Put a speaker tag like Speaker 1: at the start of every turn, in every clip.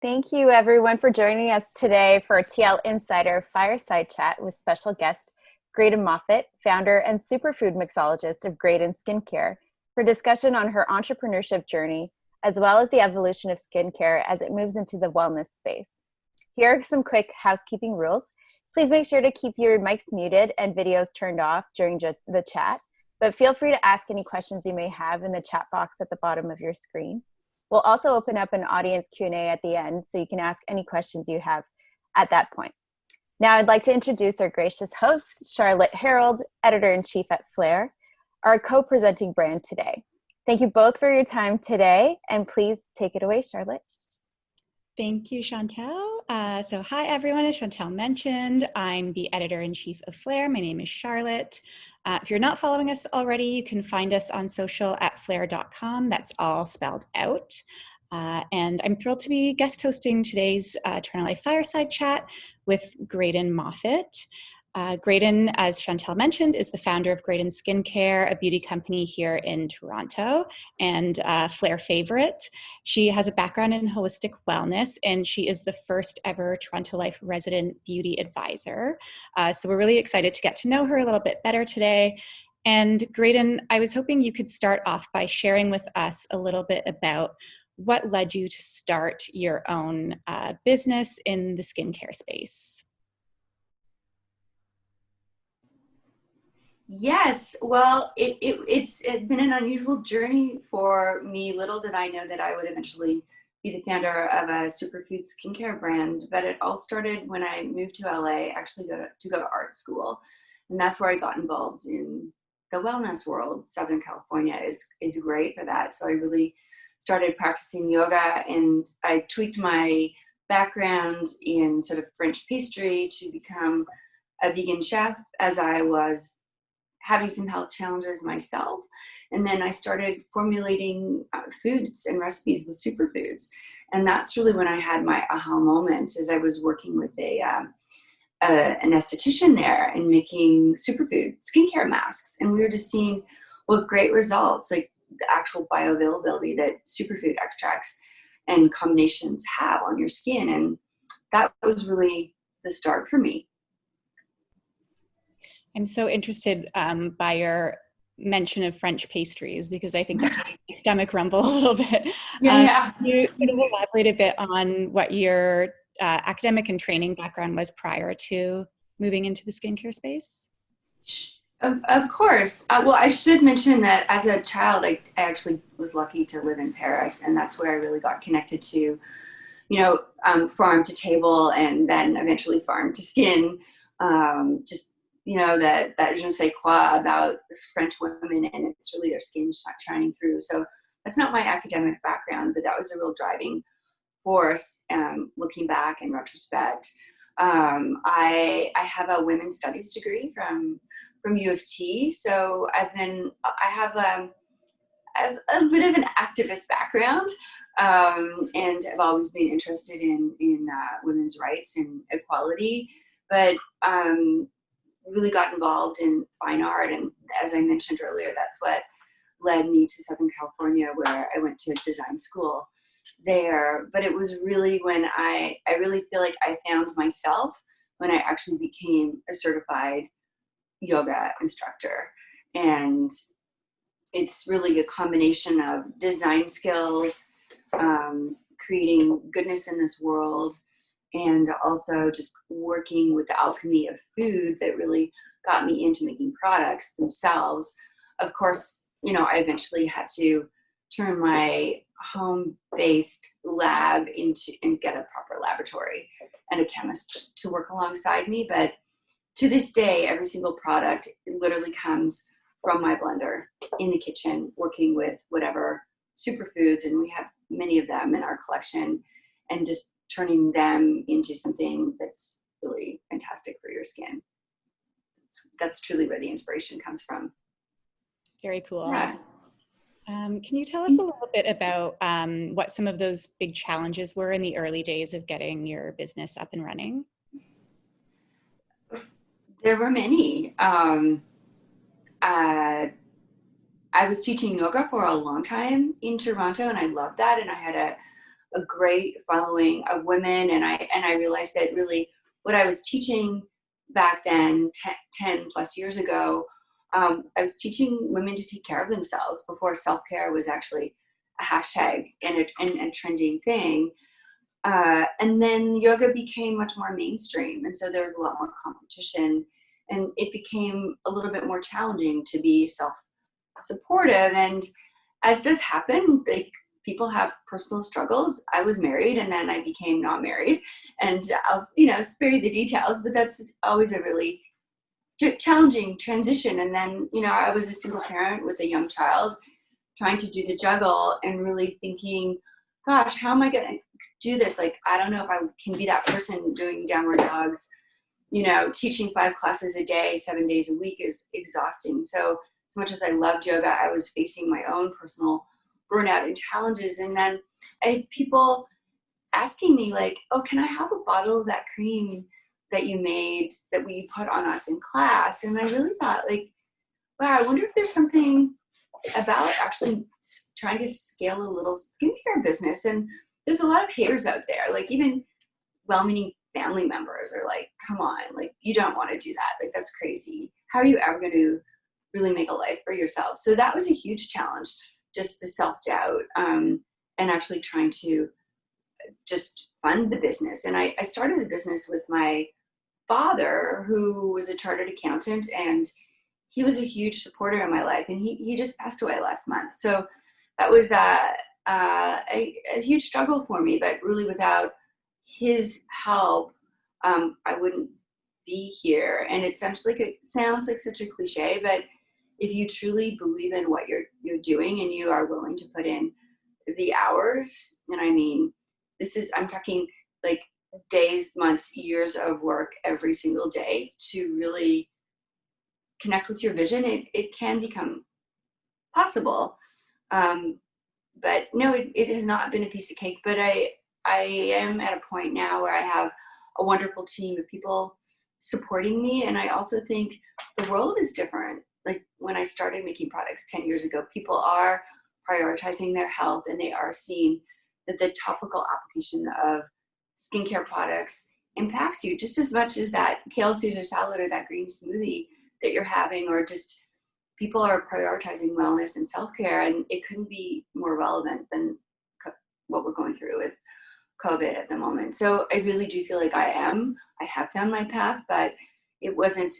Speaker 1: Thank you, everyone, for joining us today for a TL Insider Fireside Chat with special guest Graydon Moffat, founder and superfood mixologist of Graydon Skincare, for discussion on her entrepreneurship journey, as well as the evolution of skincare as it moves into the wellness space. Here are some quick housekeeping rules. Please make sure to keep your mics muted and videos turned off during the chat, but feel free to ask any questions you may have in the chat box at the bottom of your screen. We'll also open up an audience Q&A at the end, so you can ask any questions you have at that point. Now I'd like to introduce our gracious host, Charlotte Herrold, Editor-in-Chief at Flare, our co-presenting brand today. Thank you both for your time today, and please take it away, Charlotte.
Speaker 2: Thank you, Chantel. So hi, everyone. As Chantel mentioned, I'm the editor-in-chief of Flare. My name is Charlotte. If you're not following us already, you can find us on social at flare.com. That's all spelled out. And I'm thrilled to be guest hosting today's Toronto Life Fireside Chat with Graydon Moffat. Graydon, as Chantel mentioned, is the founder of Graydon Skincare, a beauty company here in Toronto, and Flare favorite. She has a background in holistic wellness, and she is the first ever Toronto Life resident beauty advisor. So we're really excited to get to know her a little bit better today. And Graydon, I was hoping you could start off by sharing with us a little bit about what led you to start your own business in the skincare space.
Speaker 3: Yes, well, it's been an unusual journey for me. Little did I know that I would eventually be the founder of a superfood skincare brand, but it all started when I moved to LA, actually to go to art school. And that's where I got involved in the wellness world. Southern California is great for that. So I really started practicing yoga, and I tweaked my background in sort of French pastry to become a vegan chef as I was having some health challenges myself. And then I started formulating foods and recipes with superfoods. And that's really when I had my aha moment, as I was working with an esthetician there and making superfood skincare masks. And we were just seeing what great results, like the actual bioavailability that superfood extracts and combinations have on your skin. And that was really the start for me.
Speaker 2: I'm so interested by your mention of French pastries, because I think that made my stomach rumble a little bit.
Speaker 3: Yeah.
Speaker 2: Can you sort of elaborate a bit on what your academic and training background was prior to moving into the skincare space?
Speaker 3: Of course. Well, I should mention that as a child, I actually was lucky to live in Paris, and that's where I really got connected to, farm to table, and then eventually farm to skin. That je ne sais quoi about French women, and it's really their skin shining through. So that's not my academic background, but that was a real driving force, looking back in retrospect. I have a women's studies degree from U of T, so I have a bit of an activist background, and I've always been interested in women's rights and equality, but really got involved in fine art. And as I mentioned earlier, that's what led me to Southern California, where I went to design school there. But it was really when I really feel like I found myself when I actually became a certified yoga instructor. And it's really a combination of design skills, creating goodness in this world, and also just working with the alchemy of food that really got me into making products themselves. Of course, I eventually had to turn my home-based lab into and get a proper laboratory and a chemist to work alongside me. But to this day, every single product literally comes from my blender in the kitchen, working with whatever superfoods, and we have many of them in our collection, and just turning them into something that's really fantastic for your skin. That's truly where the inspiration comes from.
Speaker 2: Very cool.
Speaker 3: Yeah.
Speaker 2: Can you tell us a little bit about what some of those big challenges were in the early days of getting your business up and running?
Speaker 3: There were many. I was teaching yoga for a long time in Toronto, and I loved that. And I had a great following of women. And I realized that really what I was teaching back then, 10 plus years ago, I was teaching women to take care of themselves before self-care was actually a hashtag and a trending thing. And then yoga became much more mainstream. And so there was a lot more competition, and it became a little bit more challenging to be self-supportive. And as does happen, like, people have personal struggles. I was married and then I became not married, and I'll, spare you the details, but that's always a really challenging transition. And then, I was a single parent with a young child trying to do the juggle and really thinking, gosh, how am I going to do this? Like, I don't know if I can be that person doing downward dogs, teaching 5 classes a day, 7 days a week is exhausting. So as much as I loved yoga, I was facing my own personal burnout and challenges. And then I had people asking me like, oh, can I have a bottle of that cream that you made that we put on us in class? And I really thought, like, wow, I wonder if there's something about actually trying to scale a little skincare business. And there's a lot of haters out there, like even well-meaning family members are like, come on, like, you don't want to do that. Like, that's crazy. How are you ever going to really make a life for yourself? So that was a huge challenge, just the self-doubt, and actually trying to just fund the business. And I started the business with my father, who was a chartered accountant, and he was a huge supporter in my life, and he just passed away last month. So that was a huge struggle for me, but really without his help, I wouldn't be here. And it sounds like such a cliche, but if you truly believe in what you're doing and you are willing to put in the hours, and I mean, I'm talking like days, months, years of work every single day to really connect with your vision, it can become possible. But no, it has not been a piece of cake, but I am at a point now where I have a wonderful team of people supporting me. And I also think the world is different. Like, when I started making products 10 years ago, people are prioritizing their health, and they are seeing that the topical application of skincare products impacts you just as much as that kale Caesar salad or that green smoothie that you're having, or just people are prioritizing wellness and self-care. And it couldn't be more relevant than what we're going through with COVID at the moment. So I really do feel like I have found my path, but it wasn't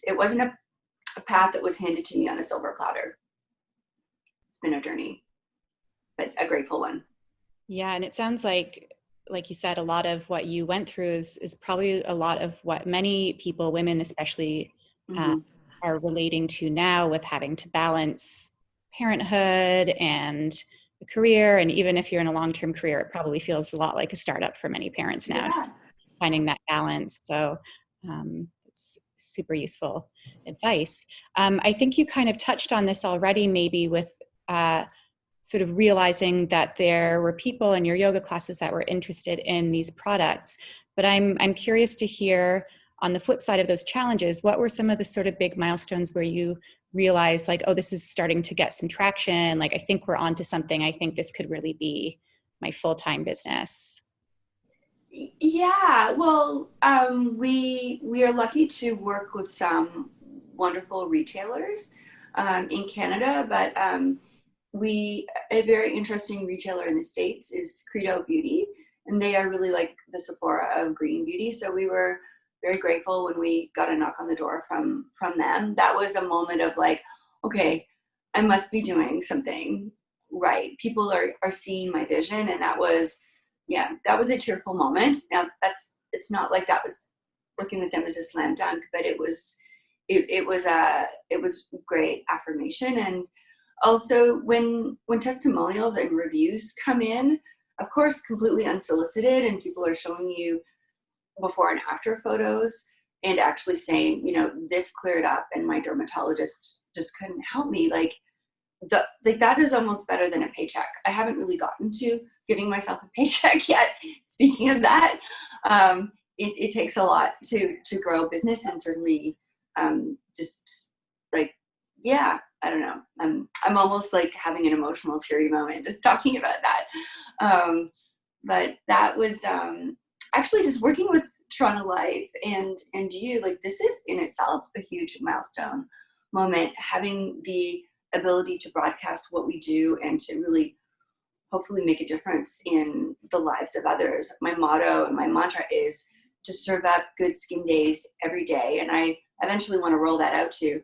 Speaker 3: a path that was handed to me on a silver platter. It's been a journey, but a grateful one.
Speaker 2: Yeah, and it sounds like you said, a lot of what you went through is probably a lot of what many people, women especially, are relating to now, with having to balance parenthood and a career. And even if you're in a long-term career, it probably feels a lot like a startup for many parents now, just finding that balance. So it's super useful advice. I think you kind of touched on this already, maybe with sort of realizing that there were people in your yoga classes that were interested in these products. But I'm curious to hear, on the flip side of those challenges, what were some of the sort of big milestones where you realized, like, oh, this is starting to get some traction, like, I think we're onto something, I think this could really be my full-time business?
Speaker 3: Yeah, well, we are lucky to work with some wonderful retailers in Canada, but a very interesting retailer in the States is Credo Beauty, and they are really like the Sephora of green beauty. So we were very grateful when we got a knock on the door from them. That was a moment of like, okay, I must be doing something right. People are seeing my vision, and that was a tearful moment. Now it's not like that was working with them as a slam dunk, but it was great affirmation. And also when testimonials and reviews come in, of course, completely unsolicited, and people are showing you before and after photos and actually saying, this cleared up and my dermatologist just couldn't help me. Like that is almost better than a paycheck. I haven't really gotten to giving myself a paycheck yet. Speaking of that, it takes a lot to grow a business, and certainly just like, I don't know. I'm almost like having an emotional teary moment just talking about that. but that was actually just working with Toronto Life and you, like, this is in itself a huge milestone moment, having the ability to broadcast what we do and to really hopefully make a difference in the lives of others. My motto and my mantra is to serve up good skin days every day. And I eventually want to roll that out to,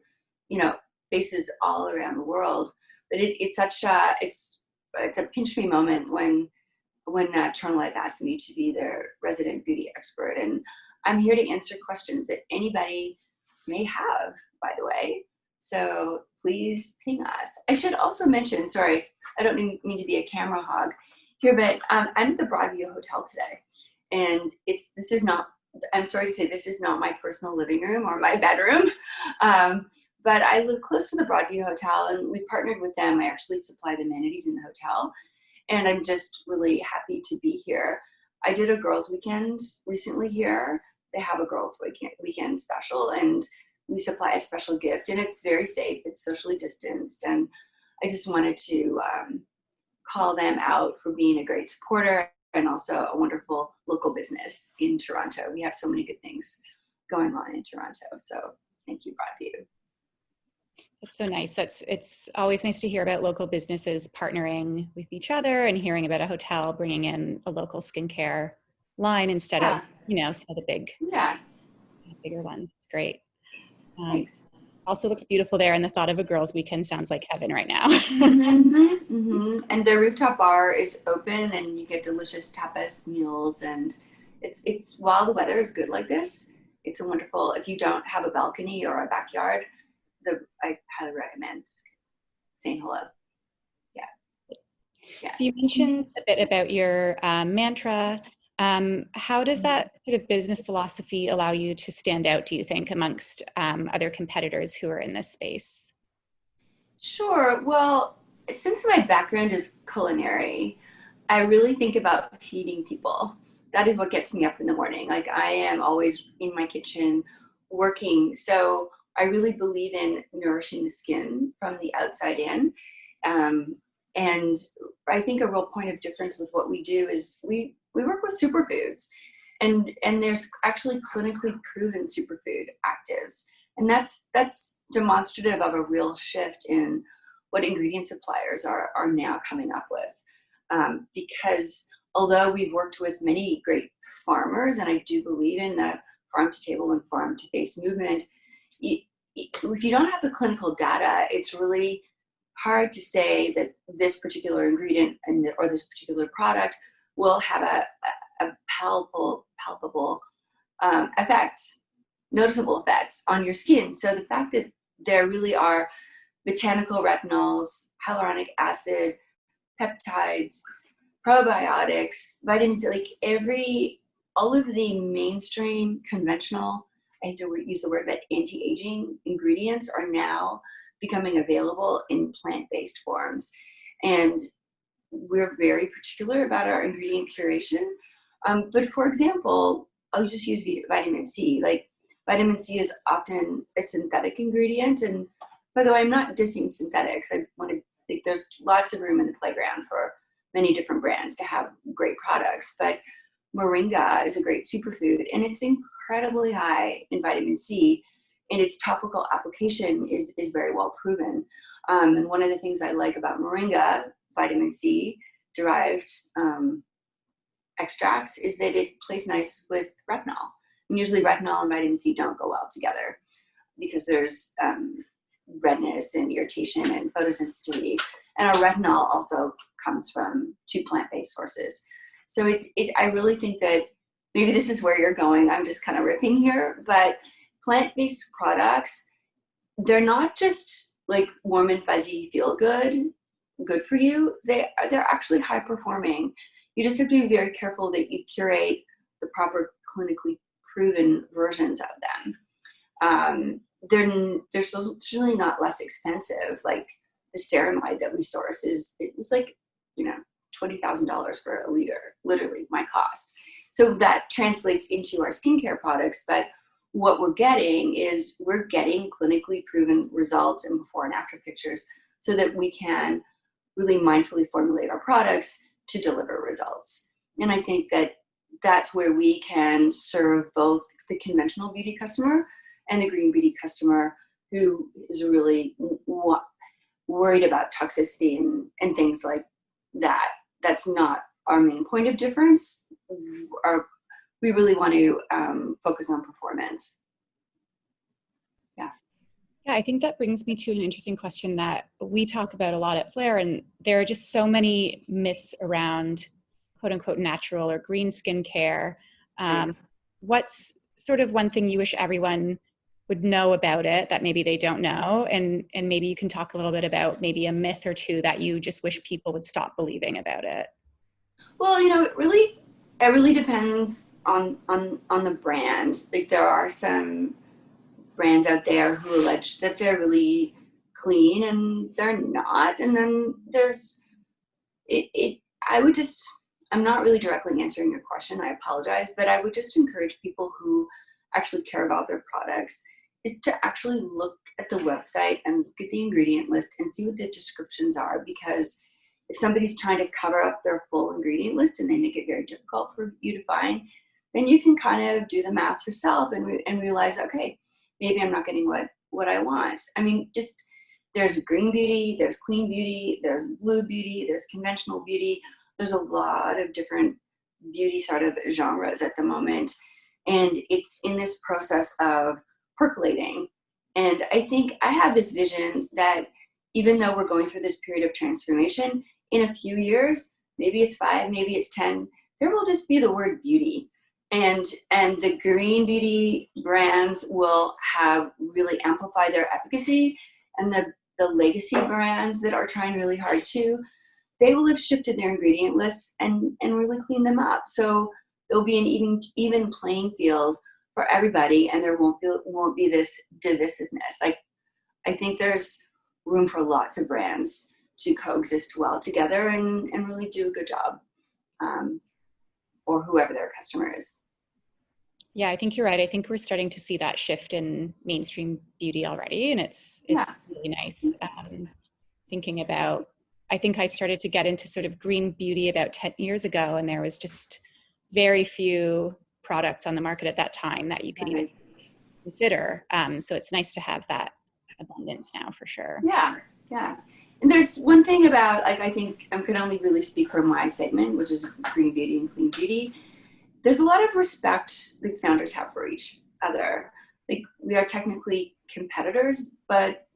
Speaker 3: faces all around the world. But it's such it's a pinch me moment when Toronto Life asked me to be their resident beauty expert. And I'm here to answer questions that anybody may have, by the way. So please ping us. I should also mention, sorry, I don't mean to be a camera hog here, but I'm at the Broadview Hotel today. And I'm sorry to say, this is not my personal living room or my bedroom. But I live close to the Broadview Hotel, and we partnered with them. I actually supply the amenities in the hotel. And I'm just really happy to be here. I did a girls' weekend recently here. They have a girls' weekend special, and we supply a special gift, and it's very safe. It's socially distanced, and I just wanted to call them out for being a great supporter and also a wonderful local business in Toronto. We have so many good things going on in Toronto, so thank you, Broadview.
Speaker 2: That's so nice. It's always nice to hear about local businesses partnering with each other and hearing about a hotel bringing in a local skincare line instead of, some of the bigger ones. It's great.
Speaker 3: Thanks.
Speaker 2: Also looks beautiful there, and the thought of a girls' weekend sounds like heaven right now.
Speaker 3: And the rooftop bar is open, and you get delicious tapas meals, and it's while the weather is good like this, it's a wonderful. If you don't have a balcony or a backyard, I highly recommend saying hello. Yeah.
Speaker 2: So you mentioned a bit about your mantra. How does that sort of business philosophy allow you to stand out, do you think, amongst other competitors who are in this space?
Speaker 3: Sure. Well, since my background is culinary, I really think about feeding people. That is what gets me up in the morning. Like, I am always in my kitchen working. So I really believe in nourishing the skin from the outside in. And I think a real point of difference with what we do is we work with superfoods, and there's actually clinically proven superfood actives. And that's demonstrative of a real shift in what ingredient suppliers are now coming up with. Because although we've worked with many great farmers, and I do believe in the farm to table and farm to face movement, if you don't have the clinical data, it's really hard to say that this particular ingredient or this particular product will have a palpable effect, noticeable effect on your skin. So the fact that there really are botanical retinols, hyaluronic acid, peptides, probiotics, vitamins, like all of the mainstream conventional, I hate to use the word, but anti-aging ingredients are now becoming available in plant-based forms. And we're very particular about our ingredient curation. But for example, I'll just use vitamin C. Like, vitamin C is often a synthetic ingredient. And by the way, I'm not dissing synthetics. I want to think there's lots of room in the playground for many different brands to have great products. But moringa is a great superfood, and it's incredibly high in vitamin C, and its topical application is very well proven. And one of the things I like about moringa, vitamin C derived extracts, is that it plays nice with retinol. And usually retinol and vitamin C don't go well together because there's redness and irritation and photosensitivity. And our retinol also comes from two plant-based sources. So I really think that maybe this is where you're going. I'm just kind of ripping here, but plant-based products, they're not just like warm and fuzzy, feel good for you. They're actually high performing. You just have to be very careful that you curate the proper clinically proven versions of them. They're certainly not less expensive. Like the ceramide that we source it was like, $20,000 for a liter, literally my cost. So that translates into our skincare products, but what we're getting clinically proven results and before and after pictures so that we can really mindfully formulate our products to deliver results. And I think that that's where we can serve both the conventional beauty customer and the green beauty customer who is really worried about toxicity and things like that. That's not our main point of difference. We really want to focus on performance.
Speaker 2: Yeah, I think that brings me to an interesting question that we talk about a lot at Flare, and there are just so many myths around quote unquote natural or green skincare. What's sort of one thing you wish everyone would know about it that maybe they don't know? And maybe you can talk a little bit about maybe a myth or two that you just wish people would stop believing about it.
Speaker 3: Well, it really depends on the brand. Like, there are some brands out there who allege that they're really clean and they're not. And then there's I'm not really directly answering your question, I apologize, but I would just encourage people who actually care about their products is to actually look at the website and look at the ingredient list and see what the descriptions are, because if somebody's trying to cover up their full ingredient list and they make it very difficult for you to find, then you can kind of do the math yourself and realize, okay, maybe I'm not getting what I want. I mean, just there's green beauty, there's clean beauty, there's blue beauty, there's conventional beauty. There's a lot of different beauty sort of genres at the moment. And it's in this process of percolating. And I think I have this vision that even though we're going through this period of transformation, in a few years, maybe it's 5, maybe it's 10, there will just be the word beauty. And the green beauty brands will have really amplified their efficacy, and the legacy brands that are trying really hard too, they will have shifted their ingredient lists and really cleaned them up. So there'll be an even playing field for everybody, and there won't be this divisiveness. Like, I think there's room for lots of brands to coexist well together and really do a good job, or whoever their customer is.
Speaker 2: Yeah, I think you're right. I think we're starting to see that shift in mainstream beauty already, and it's really nice. Thinking about, I think I started to get into sort of green beauty about 10 years ago, and there was just very few products on the market at that time that you could even consider. So it's nice to have that abundance now, for sure.
Speaker 3: Yeah. And there's one thing about, like, I think I could only really speak for my segment, which is green beauty and clean beauty. There's a lot of respect the founders have for each other. Like, we are technically competitors, but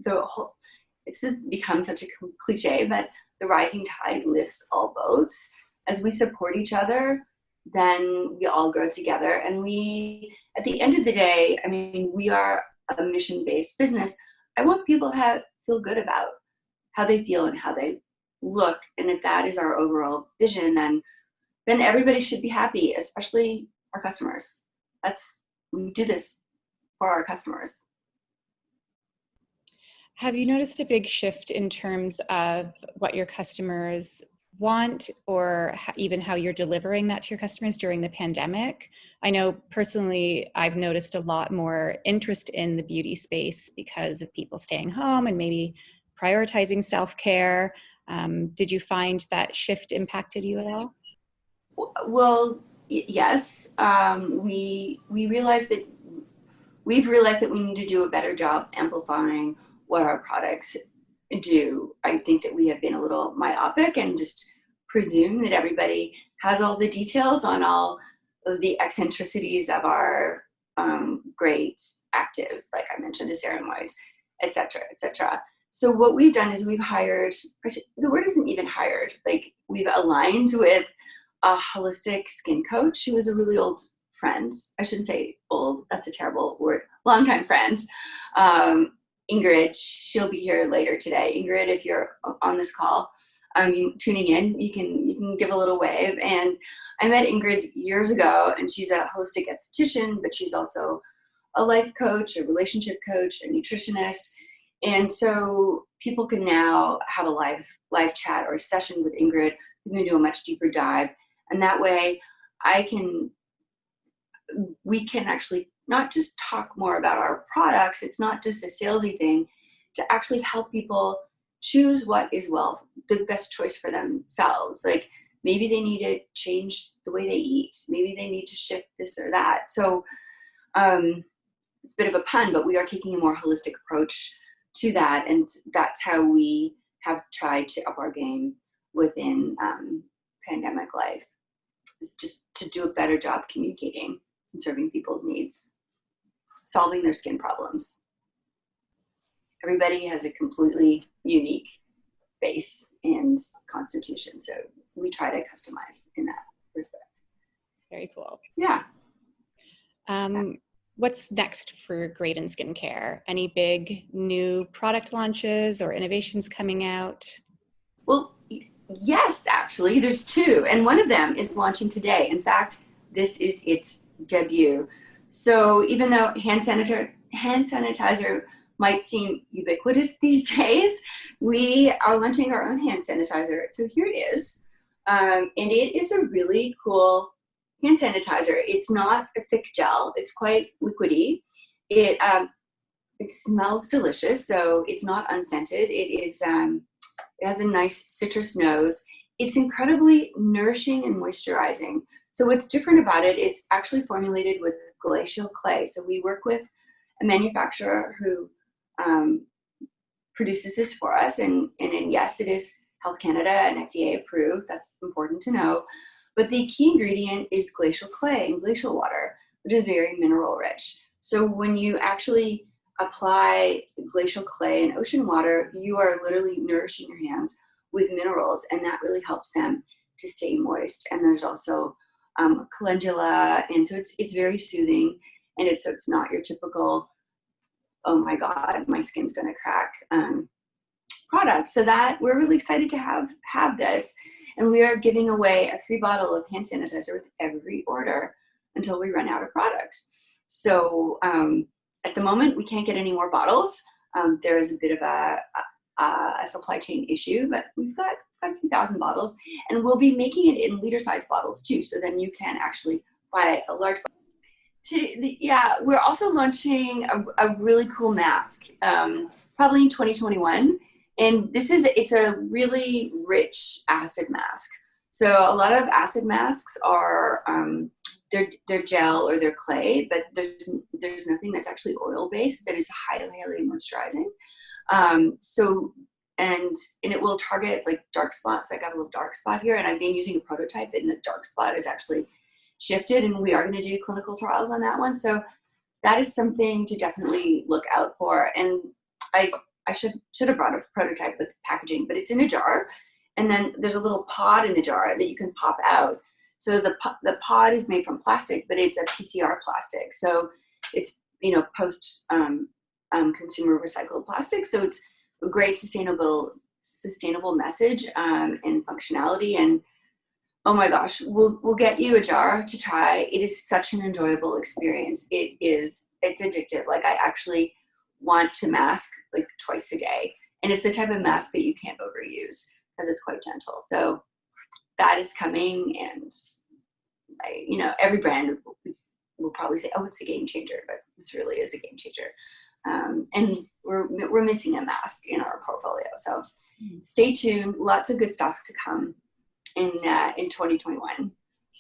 Speaker 3: it's just become such a cliche, but the rising tide lifts all boats. As we support each other, then we all grow together. And we, at the end of the day, I mean, we are a mission-based business. I want people to feel good about how they feel and how they look. And if that is our overall vision, then everybody should be happy, especially our customers. We do this for our customers.
Speaker 2: Have you noticed a big shift in terms of what your customers want, or even how you're delivering that to your customers during the pandemic? I know personally, I've noticed a lot more interest in the beauty space because of people staying home and maybe prioritizing self-care. Did you find that shift impacted you at all?
Speaker 3: Well, yes. We've realized that we need to do a better job amplifying what our products do. I think that we have been a little myopic and just presume that everybody has all the details on all of the eccentricities of our great actives, like I mentioned, the ceramides, et cetera. So what we've done is we've hired, the word isn't even hired, like, we've aligned with a holistic skin coach who is a really old friend. I shouldn't say old, that's a terrible word, longtime friend. Ingrid, she'll be here later today. Ingrid, if you're on this call, tuning in, you can give a little wave. And I met Ingrid years ago, and she's a holistic esthetician, but she's also a life coach, a relationship coach, a nutritionist. And so people can now have a live chat or a session with Ingrid. We're going to do a much deeper dive. And that way we can actually not just talk more about our products. It's not just a salesy thing, to actually help people choose what is the best choice for themselves. Like, maybe they need to change the way they eat. Maybe they need to shift this or that. So it's a bit of a pun, but we are taking a more holistic approach to that. And that's how we have tried to up our game within pandemic life, is just to do a better job communicating and serving people's needs, solving their skin problems. Everybody has a completely unique face and constitution, so we try to customize in that respect.
Speaker 2: Very cool.
Speaker 3: Yeah.
Speaker 2: What's next for Graydon Skincare? Any big new product launches or innovations coming out?
Speaker 3: Well, yes, actually, there's two, and one of them is launching today. In fact, this is its debut. So even though hand sanitizer might seem ubiquitous these days, we are launching our own hand sanitizer. So here it is, and it is a really cool hand sanitizer. It's not a thick gel. It's quite liquidy. It smells delicious, so it's not unscented. It has a nice citrus nose. It's incredibly nourishing and moisturizing. So what's different about it, it's actually formulated with glacial clay. So we work with a manufacturer who produces this for us. And yes, it is Health Canada and FDA approved. That's important to know. But the key ingredient is glacial clay and glacial water, which is very mineral rich. So when you actually apply glacial clay and ocean water, you are literally nourishing your hands with minerals, and that really helps them to stay moist. And there's also calendula, and so it's very soothing, and it's not your typical, oh my God, my skin's gonna crack product. So that we're really excited to have this, and we are giving away a free bottle of hand sanitizer with every order until we run out of product. So at the moment, we can't get any more bottles. There is a bit of a supply chain issue, but we've got a few thousand bottles, and we'll be making it in liter-sized bottles too. So then you can actually buy a large bottle. Yeah, we're also launching a really cool mask, probably in 2021. And it's a really rich acid mask. So a lot of acid masks are they're gel or they're clay, but there's nothing that's actually oil based that is highly moisturizing. And it will target like dark spots. I got a little dark spot here, and I've been using a prototype, and the dark spot is actually shifted, and we are going to do clinical trials on that one. So that is something to definitely look out for. And I should have brought a prototype with packaging, but it's in a jar, and then there's a little pod in the jar that you can pop out. So the pod is made from plastic, but it's a PCR plastic. So it's post consumer recycled plastic. So it's a great sustainable message and functionality. And oh my gosh, we'll get you a jar to try. It is such an enjoyable experience. It's addictive. Like, I actually want to mask like twice a day, and it's the type of mask that you can't overuse because it's quite gentle. So that is coming, and every brand will probably say, oh, it's a game changer, but this really is a game changer. And we're missing a mask in our portfolio. So stay tuned. Lots of good stuff to come in 2021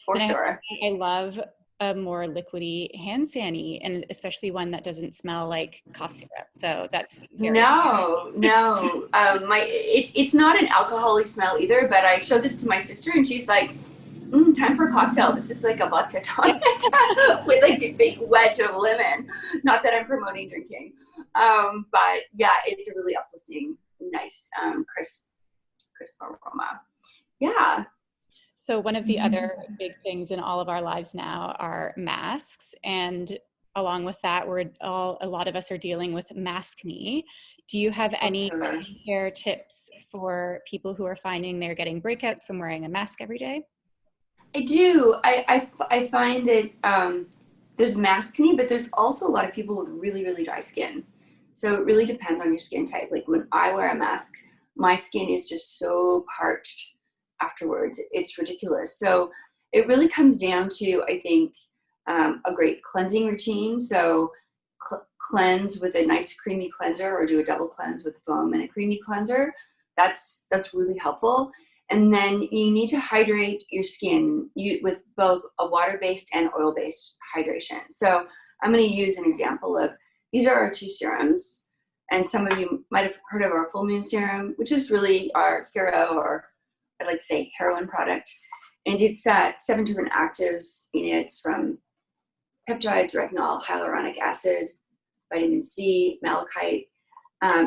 Speaker 3: for sure.
Speaker 2: I love a more liquidy hand sani, and especially one that doesn't smell like cough syrup. So that's
Speaker 3: no. It's not an alcohol-y smell either. But I showed this to my sister, and she's like, time for a cocktail. This is like a vodka tonic with like a big wedge of lemon. Not that I'm promoting drinking, but yeah, it's a really uplifting, nice, crisp aroma. Yeah.
Speaker 2: So one of the other big things in all of our lives now are masks, and along with that, a lot of us are dealing with maskne. Do you have any care tips for people who are finding they're getting breakouts from wearing a mask every day?
Speaker 3: I do. I find that there's maskne, but there's also a lot of people with really, really dry skin. So it really depends on your skin type. Like when I wear a mask, my skin is just so parched afterwards. It's ridiculous. So it really comes down to, I think, a great cleansing routine. So cleanse with a nice creamy cleanser, or do a double cleanse with foam and a creamy cleanser. That's really helpful. And then you need to hydrate your skin with both a water-based and oil-based hydration. So I'm going to use an example of, these are our 2 serums. And some of you might have heard of our full moon serum, which is really our hero, or I'd like to say heroin product. And it's 7 different actives in it, from peptides, retinol, hyaluronic acid, vitamin C, malachite.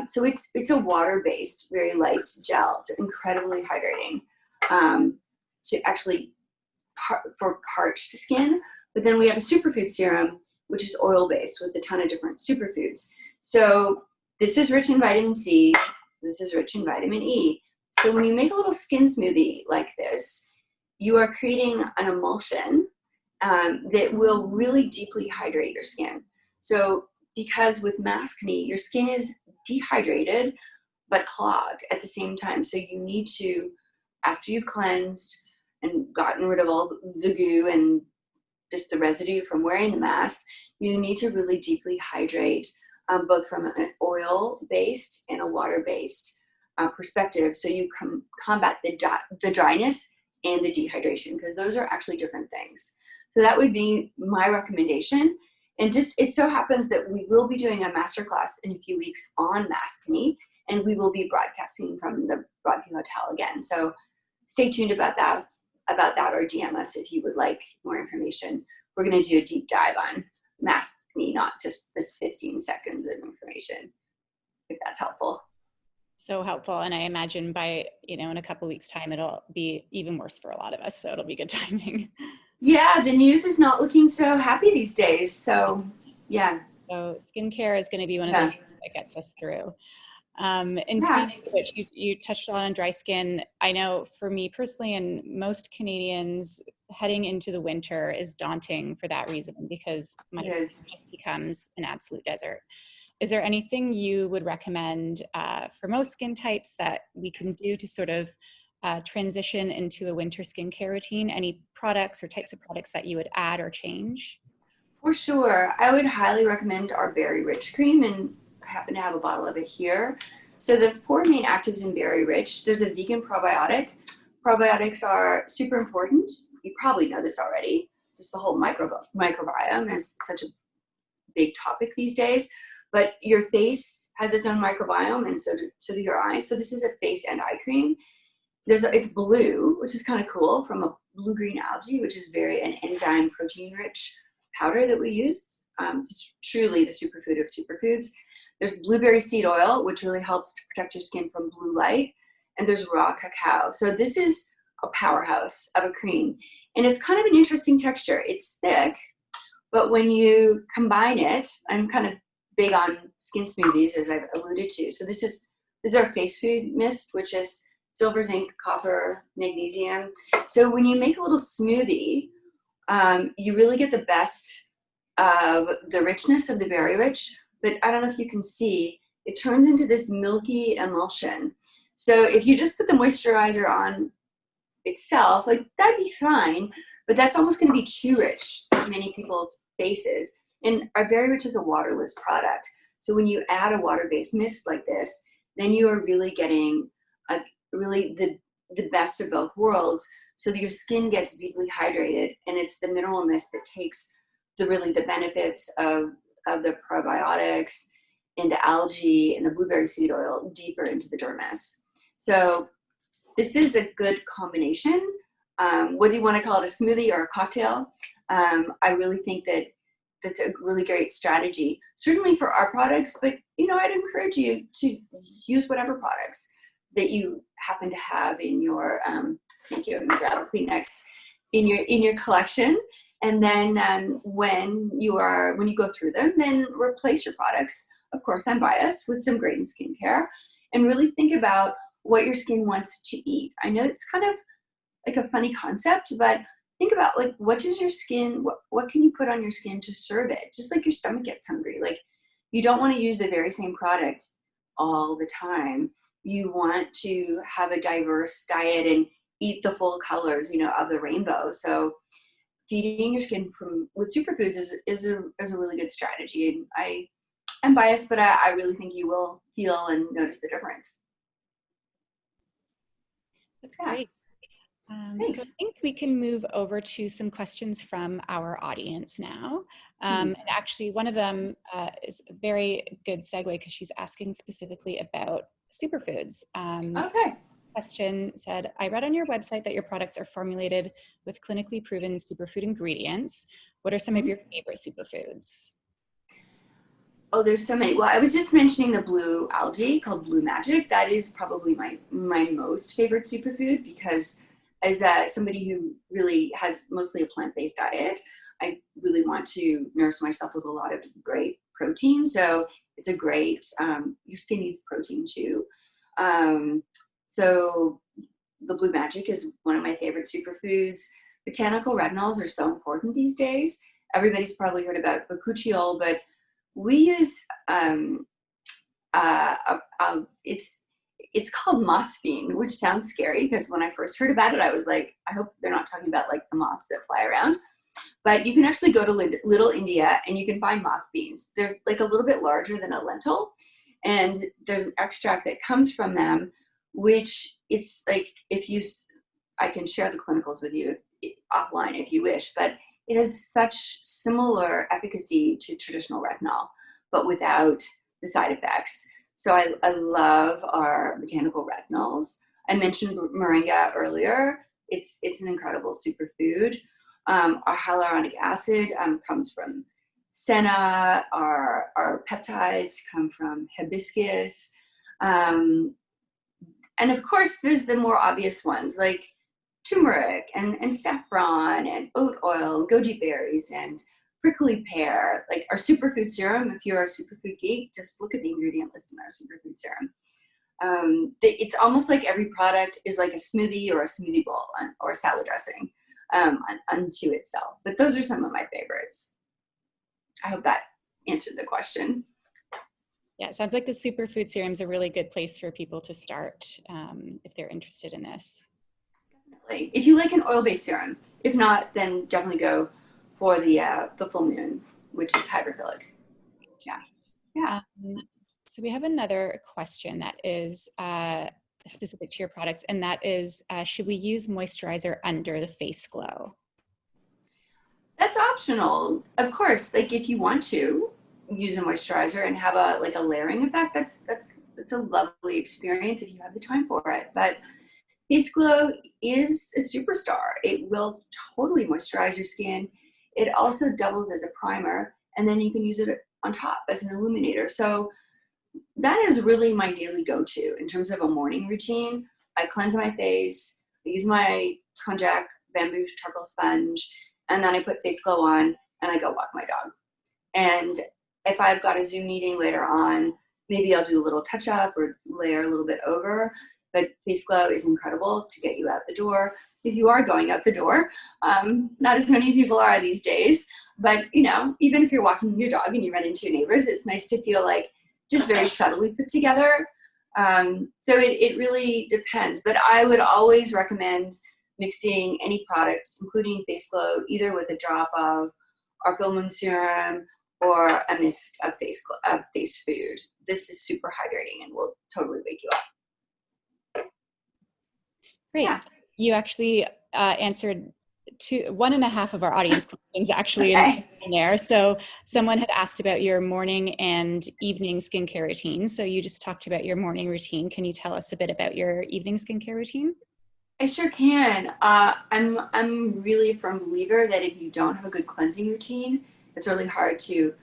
Speaker 3: So it's a water-based, very light gel, so incredibly hydrating. So actually for parched skin. But then we have a superfood serum, which is oil-based with a ton of different superfoods. So this is rich in vitamin C. This is rich in vitamin E. So when you make a little skin smoothie like this, you are creating an emulsion that will really deeply hydrate your skin. So because with maskne, your skin is dehydrated but clogged at the same time. So you need to, after you've cleansed and gotten rid of all the goo and just the residue from wearing the mask, you need to really deeply hydrate, both from an oil-based and a water-based perspective. So you combat the dryness and the dehydration, because those are actually different things. So that would be my recommendation. And just, it so happens that we will be doing a masterclass in a few weeks on maskne, and we will be broadcasting from the Broadview Hotel again. So stay tuned about that, or DM us if you would like more information. We're going to do a deep dive on maskne, not just this 15 seconds of information, if that's helpful.
Speaker 2: So helpful. And I imagine by, in a couple of weeks' time, it'll be even worse for a lot of us. So it'll be good timing.
Speaker 3: Yeah, the news is not looking so happy these days. So yeah.
Speaker 2: So skincare is going to be one of those things that gets us through. And speaking of which, you touched on dry skin. I know for me personally, and most Canadians, heading into the winter is daunting for that reason, because my skin just becomes an absolute desert. Is there anything you would recommend for most skin types that we can do to sort of transition into a winter skincare routine? Any products or types of products that you would add or change?
Speaker 3: For sure. I would highly recommend our Berry Rich cream, and I happen to have a bottle of it here. So the 4 main actives in Berry Rich, there's a vegan probiotic. Probiotics are super important. You probably know this already. Just the whole microbiome is such a big topic these days. But your face has its own microbiome, and so do your eyes. So this is a face and eye cream. It's blue, which is kind of cool, from a blue-green algae, which is an enzyme protein-rich powder that we use. It's truly the superfood of superfoods. There's blueberry seed oil, which really helps to protect your skin from blue light. And there's raw cacao. So this is a powerhouse of a cream. And it's kind of an interesting texture. It's thick, but when you combine it, I'm kind of big on skin smoothies, as I've alluded to. So this is our face food mist, which is silver, zinc, copper, magnesium. So when you make a little smoothie, you really get the best of the richness of the Berry Rich, but I don't know if you can see, it turns into this milky emulsion. So if you just put the moisturizer on itself, like, that'd be fine, but that's almost going to be too rich for many people's faces. And our Berry Rich is a waterless product. So when you add a water-based mist like this, then you are really getting the best of both worlds, so that your skin gets deeply hydrated, and it's the mineral mist that takes the benefits of the probiotics and the algae and the blueberry seed oil deeper into the dermis. So this is a good combination. Whether you want to call it a smoothie or a cocktail, I really think that that's a really great strategy, certainly for our products, but I'd encourage you to use whatever products that you happen to have in your thank you, I'm gonna grab a Kleenex, in your collection. And then when you go through them, then replace your products. Of course, I'm biased, with some Graydon Skincare, and really think about what your skin wants to eat. I know it's kind of like a funny concept, but think about, like, what does your skin, what can you put on your skin to serve it? Just like your stomach gets hungry. Like, you don't want to use the very same product all the time. You want to have a diverse diet and eat the full colors, of the rainbow. So feeding your skin with superfoods is a really good strategy. And I'm biased, but I really think you will feel and notice the difference.
Speaker 2: That's
Speaker 3: Yeah.
Speaker 2: great.
Speaker 3: Thanks.
Speaker 2: So I think we can move over to some questions from our audience now. And actually, one of them is a very good segue because she's asking specifically about superfoods.
Speaker 3: Okay.
Speaker 2: Question said, I read on your website that your products are formulated with clinically proven superfood ingredients. What are some of your favorite superfoods?
Speaker 3: Oh, there's so many. Well, I was just mentioning the blue algae called Blue Magic. That is probably my most favorite superfood because as somebody who really has mostly a plant-based diet, I really want to nurse myself with a lot of great protein. So it's a great, your skin needs protein too. So the Blue Magic is one of my favorite superfoods. Botanical retinols are so important these days. Everybody's probably heard about bakuchiol, but we use it's called mothbean, which sounds scary because when I first heard about it, I was like, I hope they're not talking about like the moths that fly around. But you can actually go to Little India and you can find moth beans. They're like a little bit larger than a lentil, and there's an extract that comes from them, which it's like I can share the clinicals with you offline if you wish, but it has such similar efficacy to traditional retinol, but without the side effects. So I love our botanical retinols. I mentioned moringa earlier. It's an incredible superfood. Our hyaluronic acid comes from senna. Our peptides come from hibiscus. And of course, there's the more obvious ones like turmeric and saffron and oat oil, goji berries and prickly pear. Like our superfood serum, if you're a superfood geek, just look at the ingredient list in our superfood serum. It's almost like every product is like a smoothie or a smoothie bowl or a salad dressing unto itself. But those are some of my favorites. I hope that answered the question.
Speaker 2: Yeah, it sounds like the superfood serum is a really good place for people to start if they're interested in this.
Speaker 3: Definitely. If you like an oil-based serum, if not, then definitely go for the full moon, which is hydrophilic. Yeah.
Speaker 2: So we have another question that is specific to your products, and that is, should we use moisturizer under the face glow?
Speaker 3: That's optional. Of course, like if you want to use a moisturizer and have a layering effect, that's a lovely experience if you have the time for it. But Face Glow is a superstar. It will totally moisturize your skin. It also doubles as a primer, and then you can use it on top as an illuminator. So that is really my daily go-to in terms of a morning routine. I cleanse my face, I use my konjac bamboo charcoal sponge, and then I put Face Glow on and I go walk my dog. And if I've got a Zoom meeting later on, maybe I'll do a little touch up or layer a little bit over. But Face Glow is incredible to get you out the door. If you are going out the door, not as many people are these days, but even if you're walking your dog and you run into your neighbors, it's nice to feel like just very subtly put together. So it really depends, but I would always recommend mixing any product, including Face Glow, either with a drop of our full moon serum or a mist of face food. This is super hydrating and will totally wake you up.
Speaker 2: Great. Yeah. You actually answered 1.5 of our audience questions actually in there. So someone had asked about your morning and evening skincare routine. So you just talked about your morning routine. Can you tell us a bit about your evening skincare routine?
Speaker 3: I sure can. I'm really a firm believer that if you don't have a good cleansing routine, it's really hard to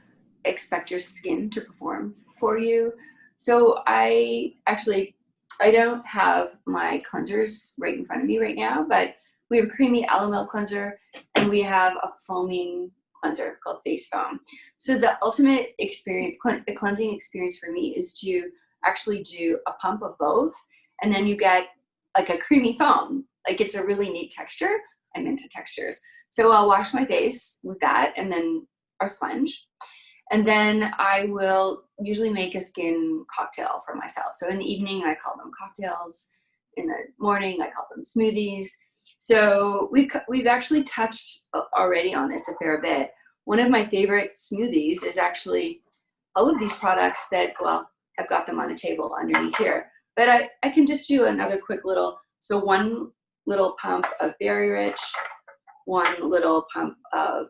Speaker 3: expect your skin to perform for you. So I don't have my cleansers right in front of me right now, but we have a creamy aloe milk cleanser and we have a foaming cleanser called Face Foam. So the ultimate experience, the cleansing experience for me is to actually do a pump of both, and then you get like a creamy foam. Like it's a really neat texture. I'm into textures. So I'll wash my face with that and then our sponge. And then I will usually make a skin cocktail for myself. So in the evening, I call them cocktails. In the morning, I call them smoothies. So we've actually touched already on this a fair bit. One of my favorite smoothies is actually all of these products that, well, I've got them on the table underneath here. But I can just do another quick little So 1 little pump of Berry Rich, 1 little pump of,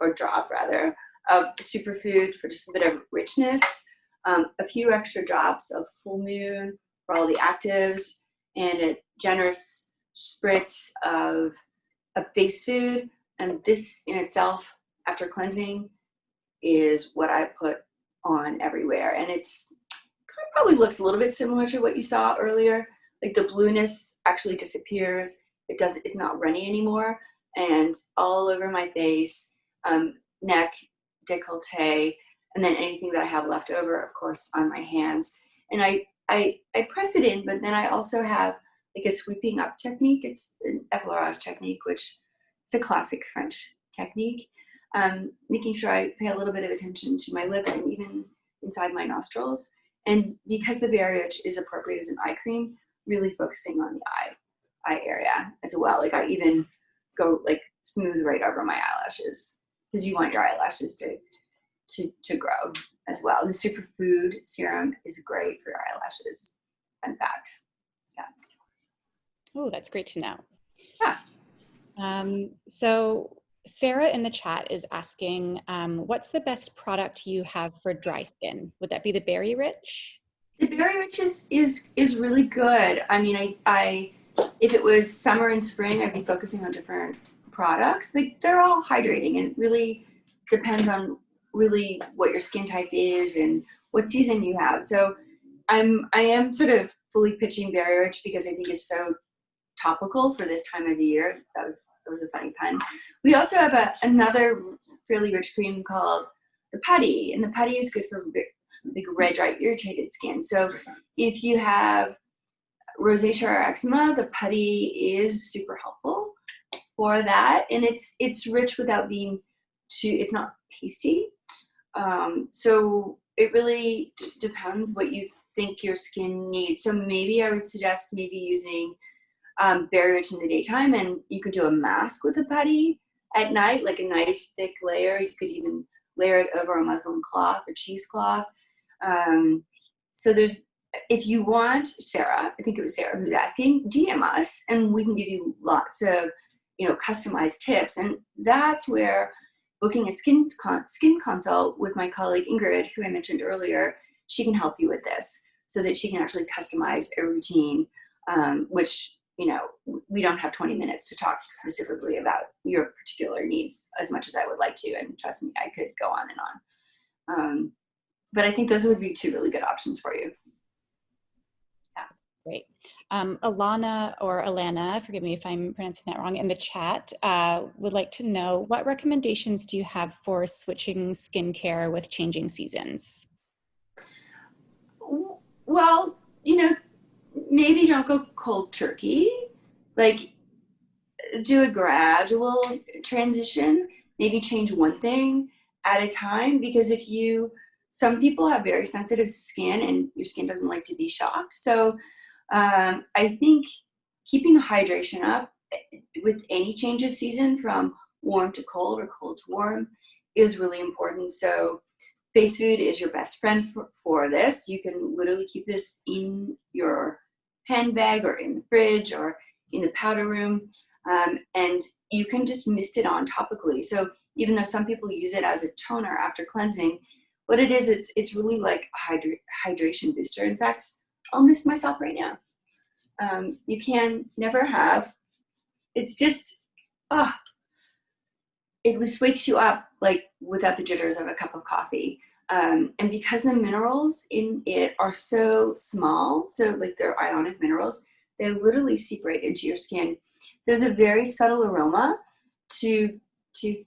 Speaker 3: or drop rather, of superfood for just a bit of richness, a few extra drops of Full Moon for all the actives, and a generous spritz of face food. And this in itself, after cleansing, is what I put on everywhere. And it's probably looks a little bit similar to what you saw earlier. Like the blueness actually disappears. It's not runny anymore. And all over my face, neck, décolleté, and then anything that I have left over, of course, on my hands. And I press it in, but then I also have like a sweeping up technique. It's an effleurage technique, which is a classic French technique. Making sure I pay a little bit of attention to my lips and even inside my nostrils. And because the Berry Rich is appropriate as an eye cream, really focusing on the eye area as well. Like I even go like smooth right over my eyelashes, because you want your eyelashes to grow as well. The superfood serum is great for your eyelashes. Fun fact. Yeah.
Speaker 2: Oh, that's great to know.
Speaker 3: Yeah.
Speaker 2: So Sarah in the chat is asking, what's the best product you have for dry skin? Would that be the Berry Rich?
Speaker 3: The Berry Rich is really good. I mean, I if it was summer and spring, I'd be focusing on different products. Like they're all hydrating, and it really depends on really what your skin type is and what season you have. So I am sort of fully pitching Berry Rich because I think it's so topical for this time of the year. That was a funny pun. We also have another fairly rich cream called the Putty, and the Putty is good for big red, dry, irritated skin. So if you have rosacea or eczema, the Putty is super helpful for that, and it's rich without being too. It's not pasty. So it really depends what you think your skin needs. So maybe I would suggest maybe using Berry Rich in the daytime, and you could do a mask with a Putty at night, like a nice thick layer. You could even layer it over a muslin cloth or cheesecloth. So if you want, Sarah, I think it was Sarah who's asking, DM us and we can give you lots of, customized tips. And that's where booking a skin consult with my colleague Ingrid, who I mentioned earlier, she can help you with this so that she can actually customize a routine, which, we don't have 20 minutes to talk specifically about your particular needs as much as I would like to. And trust me, I could go on and on. But I think those would be 2 really good options for you. Yeah.
Speaker 2: Great. Alana, forgive me if I'm pronouncing that wrong, in the chat would like to know, what recommendations do you have for switching skincare with changing seasons?
Speaker 3: Well, maybe don't go cold turkey. Like, do a gradual transition. Maybe change one thing at a time, because some people have very sensitive skin and your skin doesn't like to be shocked. So I think keeping the hydration up with any change of season from warm to cold or cold to warm is really important. So face food is your best friend for this. You can literally keep this in your handbag or in the fridge or in the powder room, and you can just mist it on topically. So even though some people use it as a toner after cleansing, what it is, it's really like a hydration booster. In fact, I'll mist myself right now. You can never have. It's just, it wakes you up like without the jitters of a cup of coffee. And because the minerals in it are so small, so like they're ionic minerals, they literally seep right into your skin. There's a very subtle aroma to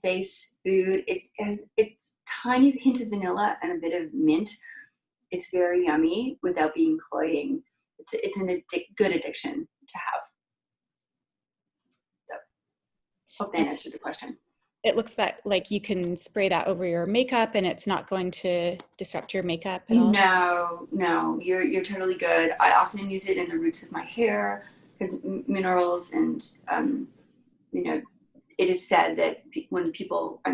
Speaker 3: face food. It's tiny hint of vanilla and a bit of mint. It's very yummy without being cloying. It's good addiction to have. So, hope that answered the question.
Speaker 2: It looks like you can spray that over your makeup and it's not going to disrupt your makeup at all?
Speaker 3: No, you're totally good. I often use it in the roots of my hair because minerals and, it is said that when people, I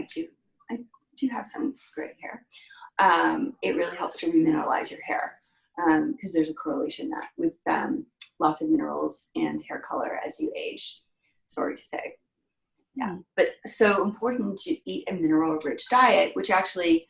Speaker 3: do have some gray hair. It really helps to remineralize your hair because there's a correlation with loss of minerals and hair color as you age. Sorry to say. Yeah, but so important to eat a mineral-rich diet, which actually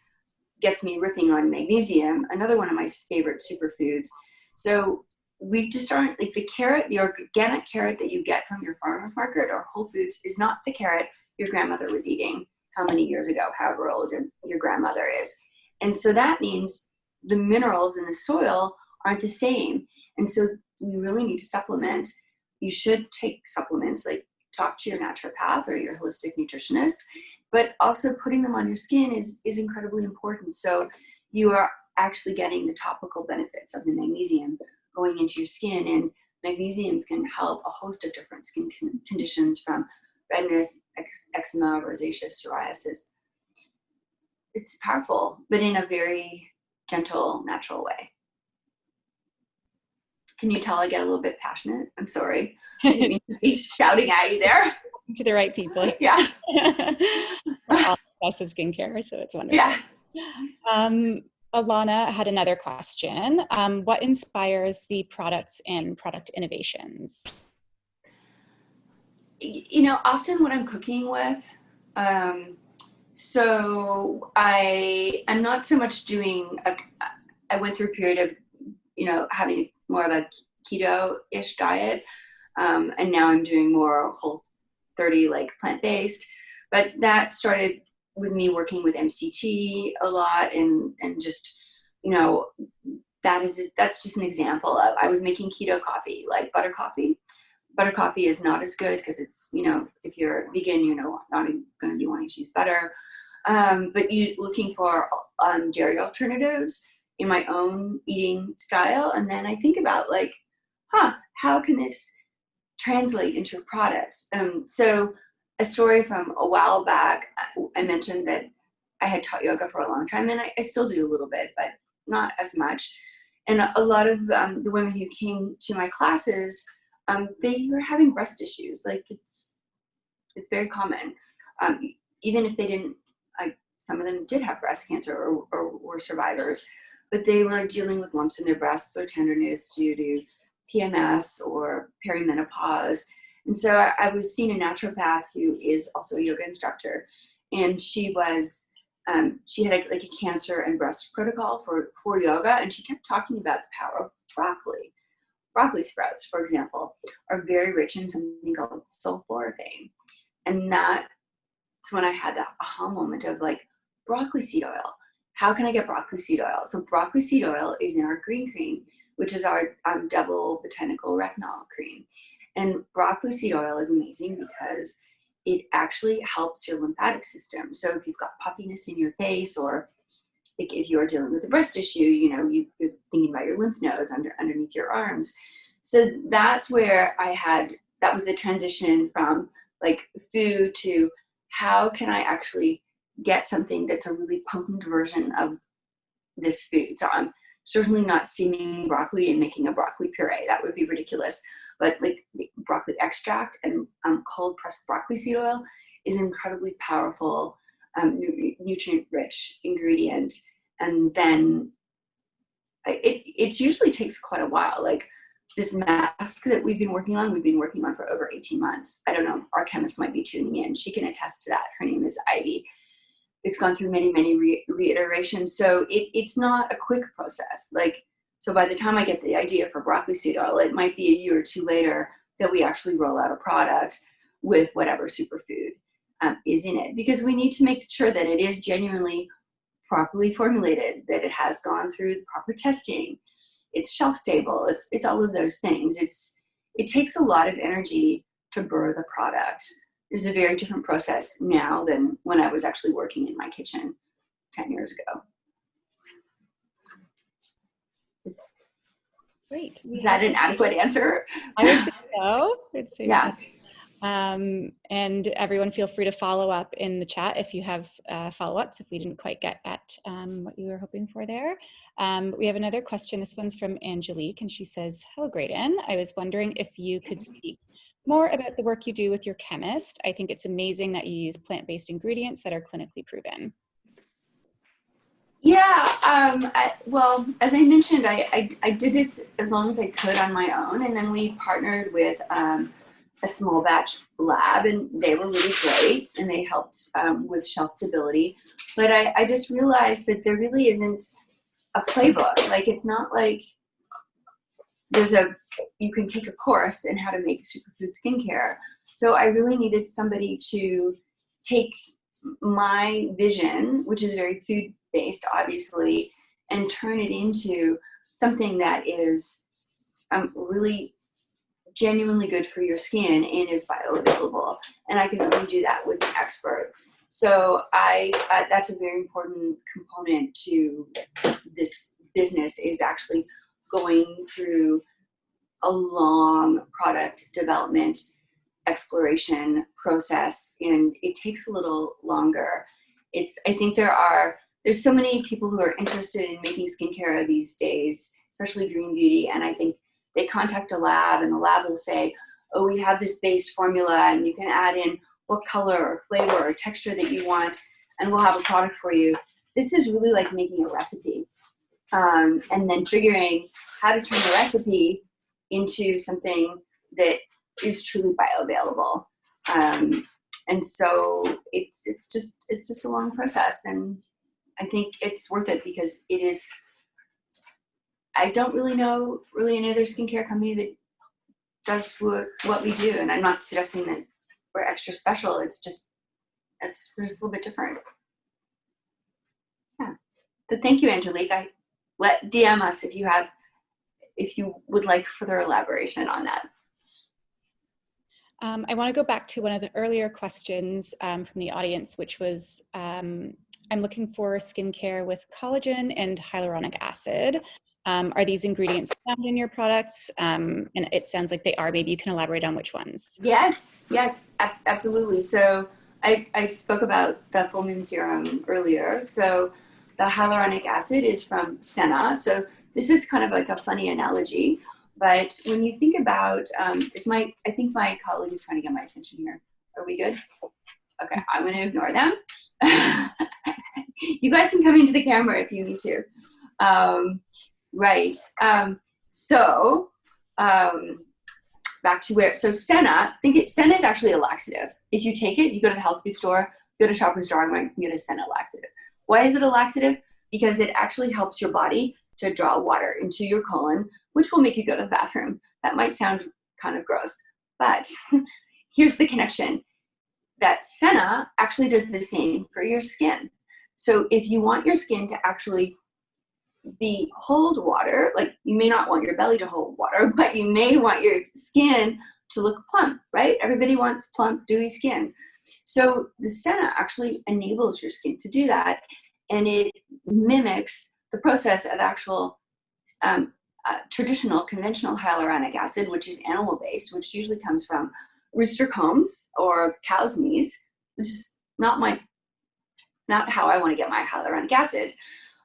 Speaker 3: gets me riffing on magnesium, another one of my favorite superfoods. So we just aren't, like the carrot, the organic carrot that you get from your farmer's market or Whole Foods is not the carrot your grandmother was eating how many years ago, however old your grandmother is. And so that means the minerals in the soil aren't the same. And so we really need to supplement. You should take supplements, like talk to your naturopath or your holistic nutritionist, but also putting them on your skin is incredibly important. So you are actually getting the topical benefits of the magnesium going into your skin, and magnesium can help a host of different skin conditions from redness, eczema, rosacea, psoriasis. It's powerful, but in a very gentle, natural way. Can you tell I get a little bit passionate? I'm sorry. I didn't mean to be shouting at you there.
Speaker 2: To the right people.
Speaker 3: Yeah.
Speaker 2: We're all obsessed with skincare, so it's wonderful.
Speaker 3: Yeah.
Speaker 2: Alana had another question. What inspires the products and product innovations?
Speaker 3: You know, often when I'm cooking with, so I'm not so much doing, I went through a period of, you know, having more of a keto-ish diet. And now I'm doing more Whole30, like plant-based, but that started with me working with MCT a lot, and just, you know, that's just an example of, I was making keto coffee, like butter coffee. Butter coffee is not as good because it's, you know, if you're vegan, you know, not going to be wanting to use butter. But you looking for dairy alternatives in my own eating style. And then I think about like, how can this translate into a product? So a story from a while back, I mentioned that I had taught yoga for a long time, and I still do a little bit, but not as much. And a lot of the women who came to my classes, they were having breast issues. Like it's very common. Even if they didn't, some of them did have breast cancer or were survivors, but they were dealing with lumps in their breasts or tenderness due to PMS or perimenopause. And so I was seeing a naturopath who is also a yoga instructor, and she was, she had like a cancer and breast protocol for yoga, and she kept talking about the power of broccoli. Broccoli sprouts, for example, are very rich in something called sulforaphane. And that's when I had that aha moment of like, broccoli seed oil. How can I get broccoli seed oil? So broccoli seed oil is in our green cream, which is our double botanical retinol cream. And broccoli seed oil is amazing because it actually helps your lymphatic system. So if you've got puffiness in your face, or if you're dealing with a breast issue, you know, you're thinking about your lymph nodes underneath your arms. So that's where that was the transition from like food to how can I actually get something that's a really potent version of this food. So I'm certainly not steaming broccoli and making a broccoli puree. That would be ridiculous. But like broccoli extract and cold pressed broccoli seed oil is an incredibly powerful, nutrient-rich ingredient. And then it usually takes quite a while. Like this mask that we've been working on for over 18 months. I don't know, our chemist might be tuning in. She can attest to that. Her name is Ivy. It's gone through many, many reiterations. So it's not a quick process. Like, so by the time I get the idea for broccoli seed oil, it might be a year or two later that we actually roll out a product with whatever superfood is in it. Because we need to make sure that it is genuinely properly formulated, that it has gone through the proper testing, it's shelf stable, it's all of those things. It takes a lot of energy to brew the product. This is a very different process now than when I was actually working in my kitchen 10 years ago.
Speaker 2: Great.
Speaker 3: Is that an adequate answer?
Speaker 2: I would say so.
Speaker 3: Yes.
Speaker 2: So. And everyone feel free to follow up in the chat if you have follow-ups, if we didn't quite get at what you were hoping for there. We have another question. This one's from Angelique, and she says, hello, Graydon. I was wondering if you could speak more about the work you do with your chemist. I think it's amazing that you use plant-based ingredients that are clinically proven.
Speaker 3: Yeah, Well, as I mentioned, I did this as long as I could on my own, and then we partnered with a small batch lab, and they were really great, and they helped with shelf stability. But I just realized that there really isn't a playbook. Like, it's not like you can take a course in how to make superfood skincare. So I really needed somebody to take my vision, which is very food based, obviously, and turn it into something that is really genuinely good for your skin and is bioavailable. And I can only do that with an expert. So that's a very important component to this business, is actually going through a long product development exploration process, and it takes a little longer. I think there's so many people who are interested in making skincare these days, especially green beauty, and I think they contact a lab, and the lab will say, oh, we have this base formula, and you can add in what color or flavor or texture that you want, and we'll have a product for you. This is really like making a recipe, and then figuring how to turn the recipe into something that is truly bioavailable. And so it's just a long process, and I think it's worth it because it is. I don't really know any other skincare company that does what we do, and I'm not suggesting that we're extra special. It's just we're just a little bit different. Yeah. But thank you, Angelique. DM us if you would like further elaboration on that.
Speaker 2: I want to go back to one of the earlier questions from the audience, which was, I'm looking for skincare with collagen and hyaluronic acid. Are these ingredients found in your products? And it sounds like they are. Maybe you can elaborate on which ones.
Speaker 3: Yes, absolutely. So I spoke about the full moon serum earlier. So the hyaluronic acid is from senna. So this is kind of like a funny analogy. But when you think about, I think my colleague is trying to get my attention here. Are we good? Okay, I'm going to ignore them. You guys can come into the camera if you need to. Right. Back to so senna. Senna is actually a laxative. If you take it, you go to the health food store, go to Shoppers Drug Mart, you can get a senna laxative. Why is it a laxative? Because it actually helps your body to draw water into your colon, which will make you go to the bathroom. That might sound kind of gross, but here's the connection. That senna actually does the same for your skin. So if you want your skin to actually hold water, like you may not want your belly to hold water, but you may want your skin to look plump, right? Everybody wants plump, dewy skin. So the senna actually enables your skin to do that, and it mimics the process of actual traditional, conventional hyaluronic acid, which is animal-based, which usually comes from rooster combs or cow's knees, which is not how I want to get my hyaluronic acid.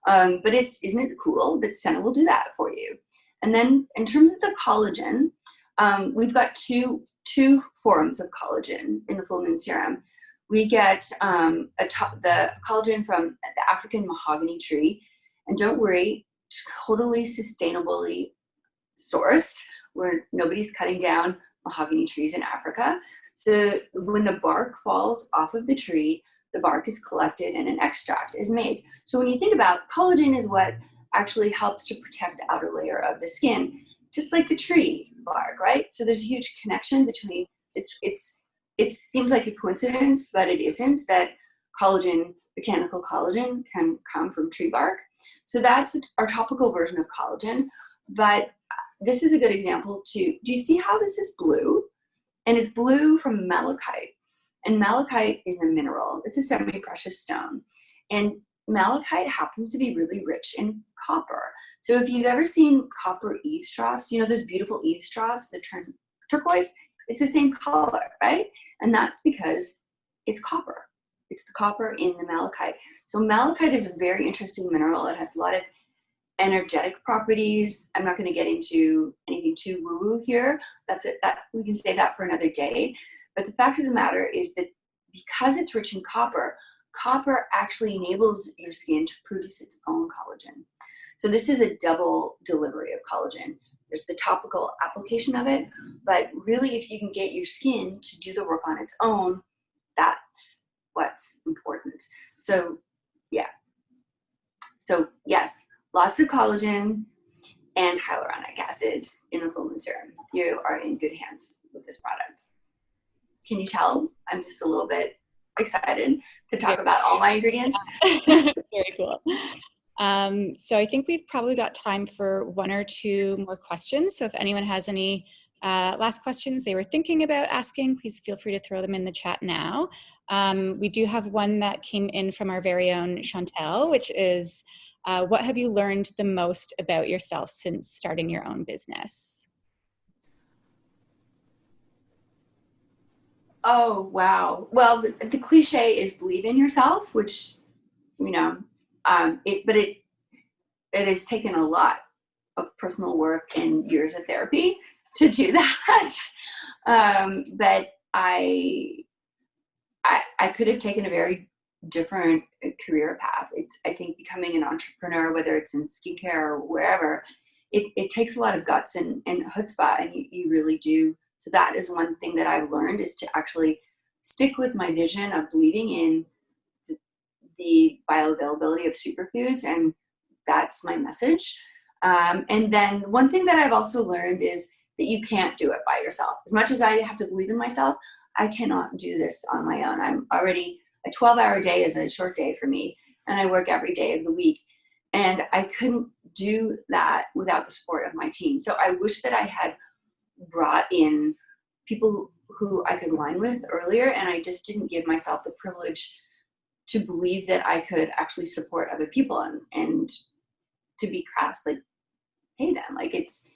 Speaker 3: But isn't it cool that senna will do that for you? And then in terms of the collagen, we've got two forms of collagen in the full moon serum. We get the collagen from the African mahogany tree, and don't worry, totally sustainably sourced, where nobody's cutting down mahogany trees in Africa. So when the bark falls off of the tree, the bark is collected and an extract is made. So when you think about collagen, is what actually helps to protect the outer layer of the skin, just like the tree bark, right? So there's a huge connection between, it seems like a coincidence, but it isn't, that collagen, botanical collagen, can come from tree bark. So that's our topical version of collagen. But this is a good example too. Do you see how this is blue? And it's blue from malachite. And malachite is a mineral. It's a semi-precious stone. And malachite happens to be really rich in copper. So if you've ever seen copper eavesdrops, you know those beautiful eavesdrops that turn turquoise? It's the same color, right? And that's because it's copper. It's the copper in the malachite. So malachite is a very interesting mineral. It has a lot of energetic properties. I'm not going to get into anything too woo-woo here. That's it. That we can say that for another day. But the fact of the matter is that because it's rich in copper, copper actually enables your skin to produce its own collagen. So this is a double delivery of collagen. There's the topical application of it, but really if you can get your skin to do the work on its own, that's what's important. So yeah. So yes, lots of collagen and hyaluronic acid in the full moon serum. You are in good hands with this product. Can you tell? I'm just a little bit excited to talk about all my ingredients.
Speaker 2: Very cool. So I think we've probably got time for one or two more questions. So if anyone has any last questions they were thinking about asking, please feel free to throw them in the chat now. We do have one that came in from our very own Chantel, which is, what have you learned the most about yourself since starting your own business?
Speaker 3: Oh, wow. Well, the cliche is believe in yourself, which, you know, it has taken a lot of personal work and years of therapy to do that. But I could have taken a very different career path. I think becoming an entrepreneur, whether it's in skincare or wherever, it takes a lot of guts and chutzpah, and you really do. So that is one thing that I've learned, is to actually stick with my vision of believing in the bioavailability of superfoods, and that's my message. And then one thing that I've also learned is that you can't do it by yourself. As much as I have to believe in myself, I cannot do this on my own. I'm already, a 12-hour day is a short day for me, and I work every day of the week. And I couldn't do that without the support of my team. So I wish that I had brought in people who I could align with earlier, and I just didn't give myself the privilege to believe that I could actually support other people and to be crass, like pay them. Like it's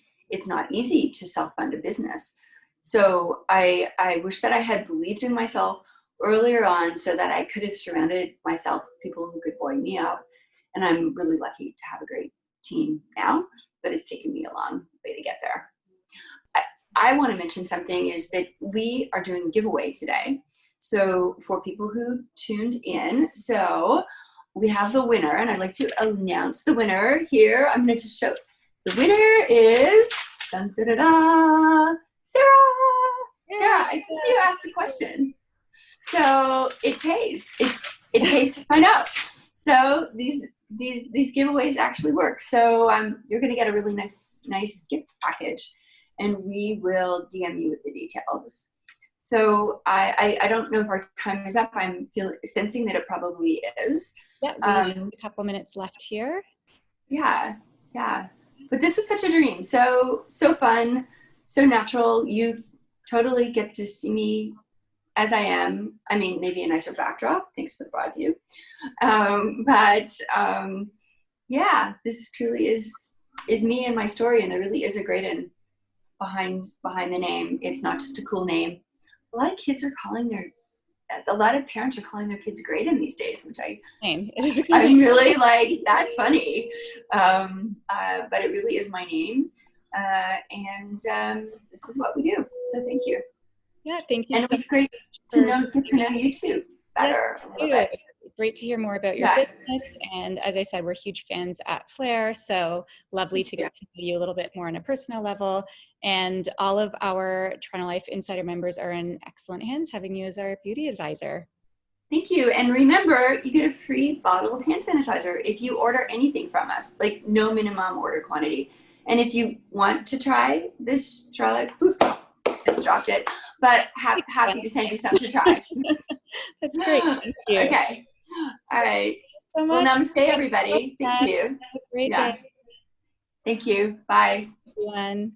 Speaker 3: not easy to self-fund a business. So I wish that I had believed in myself earlier on, so that I could have surrounded myself with people who could buoy me up. And I'm really lucky to have a great team now, but it's taken me a long way to get there. I want to mention something, is that we are doing a giveaway today. So for people who tuned in, so we have the winner, and I'd like to announce the winner here. I'm going to just show. The winner is dun, da, da, da, Sarah. Sarah, I think you asked a question. So it pays. It pays to sign up. So these giveaways actually work. So you're going to get a really nice gift package, and we will DM you with the details. So I don't know if our time is up. I'm sensing that it probably is.
Speaker 2: Yeah, we have a couple minutes left here.
Speaker 3: Yeah. But this was such a dream. So fun, so natural. You totally get to see me as I am. I mean, maybe a nicer backdrop, thanks to the broad view. Yeah, this truly is me and my story, and there really is a Graydon behind the name. It's not just a cool name. A lot of parents are calling their kids Graydon these days, which I'm really like, that's funny. But it really is my name. And this is what we do. So thank you.
Speaker 2: Yeah, thank you.
Speaker 3: And it was great to get to know you too better a little bit.
Speaker 2: Great to hear more about your business. And as I said, we're huge fans at Flare. So lovely to get to know you a little bit more on a personal level. And all of our Toronto Life Insider members are in excellent hands having you as our beauty advisor.
Speaker 3: Thank you. And remember, you get a free bottle of hand sanitizer if you order anything from us, like no minimum order quantity. And if you want to try this, Charlotte, oops, it's dropped it, but happy to send you some to try.
Speaker 2: That's great. Thank you.
Speaker 3: Okay. All right.
Speaker 2: So
Speaker 3: well, namaste, everybody. Thank you.
Speaker 2: Have a great day.
Speaker 3: Thank you. Bye.
Speaker 2: Everyone.